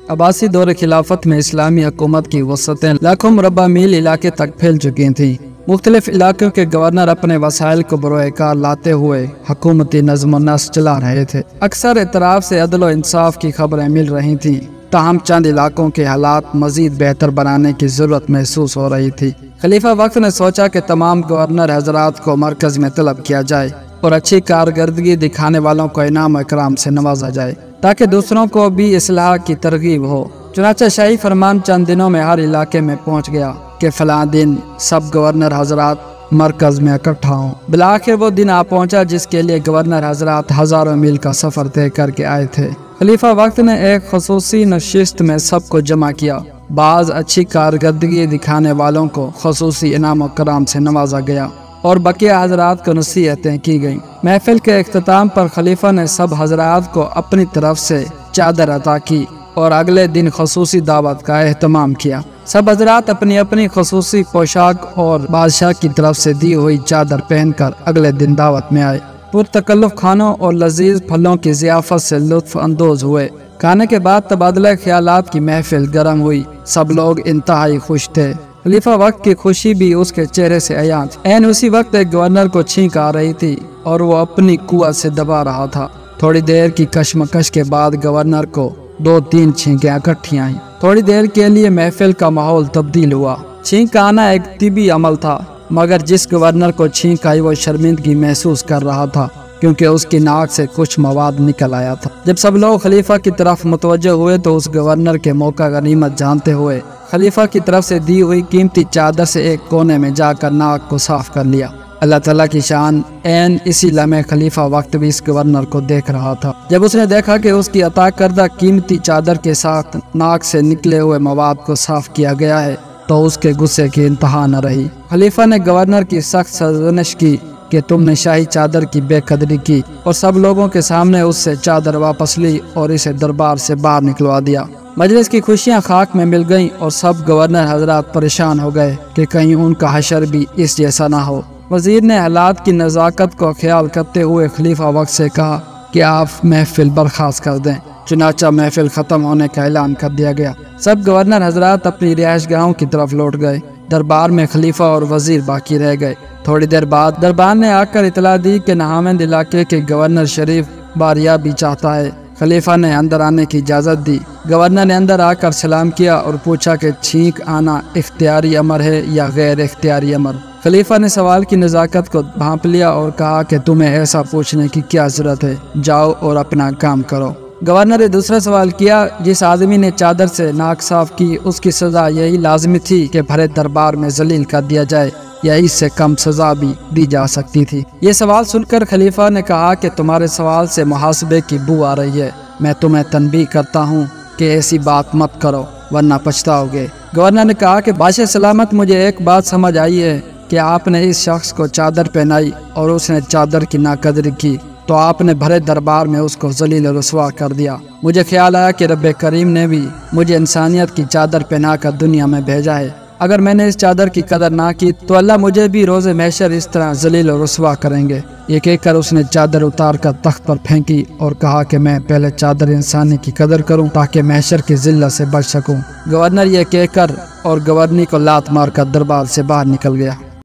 عباسی دور خلافت میں اسلامی حکومت کی وسعتیں لاکھوں مربع میل علاقے تک پھیل چکی تھیں۔ مختلف علاقوں کے گورنر اپنے وسائل کو بروئے کار لاتے ہوئے حکومتی نظم و نسق چلا رہے تھے۔ اکثر اطراف سے عدل و انصاف کی خبریں مل رہی تھیں، تاہم چند علاقوں کے حالات مزید بہتر بنانے کی ضرورت محسوس ہو رہی تھی۔ خلیفہ وقت نے سوچا کہ تمام گورنر حضرات کو مرکز میں طلب کیا جائے اور اچھی کارکردگی دکھانے والوں کو انعام و اکرام سے نوازا جائے تاکہ دوسروں کو بھی اصلاح کی ترغیب ہو۔ چنانچہ شاہی فرمان چند دنوں میں ہر علاقے میں پہنچ گیا کہ فلاں دن سب گورنر حضرات مرکز میں اکٹھا ہوں۔ بالآخر وہ دن آ پہنچا جس کے لیے گورنر حضرات ہزاروں میل کا سفر طے کر کے آئے تھے۔ خلیفہ وقت نے ایک خصوصی نشست میں سب کو جمع کیا۔ بعض اچھی کارکردگی دکھانے والوں کو خصوصی انعام و کرام سے نوازا گیا اور بقیہ حضرات کو نصیحتیں کی گئیں۔ محفل کے اختتام پر خلیفہ نے سب حضرات کو اپنی طرف سے چادر عطا کی اور اگلے دن خصوصی دعوت کا اہتمام کیا۔ سب حضرات اپنی اپنی خصوصی پوشاک اور بادشاہ کی طرف سے دی ہوئی چادر پہن کر اگلے دن دعوت میں آئے۔ پرتکلف کھانوں اور لذیذ پھلوں کی ضیافت سے لطف اندوز ہوئے۔ کھانے کے بعد تبادلہ خیالات کی محفل گرم ہوئی۔ سب لوگ انتہائی خوش تھے۔ خلیفہ وقت کی خوشی بھی اس کے چہرے سے عیاں تھی۔ عین اسی وقت ایک گورنر کو چھینک آ رہی تھی اور وہ اپنی قوت سے دبا رہا تھا۔ تھوڑی دیر کی کشمکش کے بعد گورنر کو 2-3 چھینکیں اکٹھی آئیں۔ تھوڑی دیر کے لیے محفل کا ماحول تبدیل ہوا۔ چھینک آنا ایک طبی عمل تھا، مگر جس گورنر کو چھینک آئی وہ شرمندگی محسوس کر رہا تھا کیونکہ اس کی ناک سے کچھ مواد نکل آیا تھا۔ جب سب لوگ خلیفہ کی طرف متوجہ ہوئے تو اس گورنر کے موقع غنیمت جانتے ہوئے خلیفہ کی طرف سے دی ہوئی قیمتی چادر سے ایک کونے میں جا کر ناک کو صاف کر لیا۔ اللہ تعالیٰ کی شان، عین اسی لمحے خلیفہ وقت بھی اس گورنر کو دیکھ رہا تھا۔ جب اس نے دیکھا کہ اس کی عطا کردہ قیمتی چادر کے ساتھ ناک سے نکلے ہوئے مواد کو صاف کیا گیا ہے تو اس کے غصے کی انتہا نہ رہی۔ خلیفہ نے گورنر کی سخت سرزنش کی کہ تم نے شاہی چادر کی بے قدری کی، اور سب لوگوں کے سامنے اس سے چادر واپس لی اور اسے دربار سے باہر نکلوا دیا۔ مجلس کی خوشیاں خاک میں مل گئیں اور سب گورنر حضرات پریشان ہو گئے کہ کہیں ان کا حشر بھی اس جیسا نہ ہو۔ وزیر نے حالات کی نزاکت کو خیال کرتے ہوئے خلیفہ وقت سے کہا کہ آپ محفل برخاست کر دیں۔ چنانچہ محفل ختم ہونے کا اعلان کر دیا گیا۔ سب گورنر حضرات اپنی رہائش گاہوں کی طرف لوٹ گئے۔ دربار میں خلیفہ اور وزیر باقی رہ گئے۔ تھوڑی دیر بعد دربار نے آ کر اطلاع دی کہ نہاوند علاقے کے گورنر شریف باریابی چاہتا ہے۔ خلیفہ نے اندر آنے کی اجازت دی۔ گورنر نے اندر آ کر سلام کیا اور پوچھا کہ چھینک آنا اختیاری امر ہے یا غیر اختیاری امر۔ خلیفہ نے سوال کی نزاکت کو بھانپ لیا اور کہا کہ تمہیں ایسا پوچھنے کی کیا ضرورت ہے، جاؤ اور اپنا کام کرو۔ گورنر نے دوسرا سوال کیا، جس آدمی نے چادر سے ناک صاف کی اس کی سزا یہی لازمی تھی کہ بھرے دربار میں ذلیل کر دیا جائے یا اس سے کم سزا بھی دی جا سکتی تھی؟ یہ سوال سن کر خلیفہ نے کہا کہ تمہارے سوال سے محاسبے کی بو آ رہی ہے۔ میں تمہیں تنبیہ کرتا ہوں کہ ایسی بات مت کرو ورنہ پچھتاؤ گے۔ گورنر نے کہا کہ بادشاہ سلامت، مجھے ایک بات سمجھ آئی ہے کہ آپ نے اس شخص کو چادر پہنائی اور اس نے چادر کی ناقدری کی تو آپ نے بھرے دربار میں اس کو ذلیل و رسوا کر دیا۔ مجھے خیال آیا کہ رب کریم نے بھی مجھے انسانیت کی چادر پہنا کر دنیا میں بھیجا ہے۔ اگر میں نے اس چادر کی قدر نہ کی تو اللہ مجھے بھی روز محشر اس طرح ذلیل و رسوا کریں گے۔ یہ کہہ کر اس نے چادر اتار کر تخت پر پھینکی اور کہا کہ میں پہلے چادر انسانی کی قدر کروں تاکہ محشر کی ذلت سے بچ سکوں۔ گورنر یہ کہہ کر اور گورنی کو لات مار کر دربار سے باہر نکل گیا۔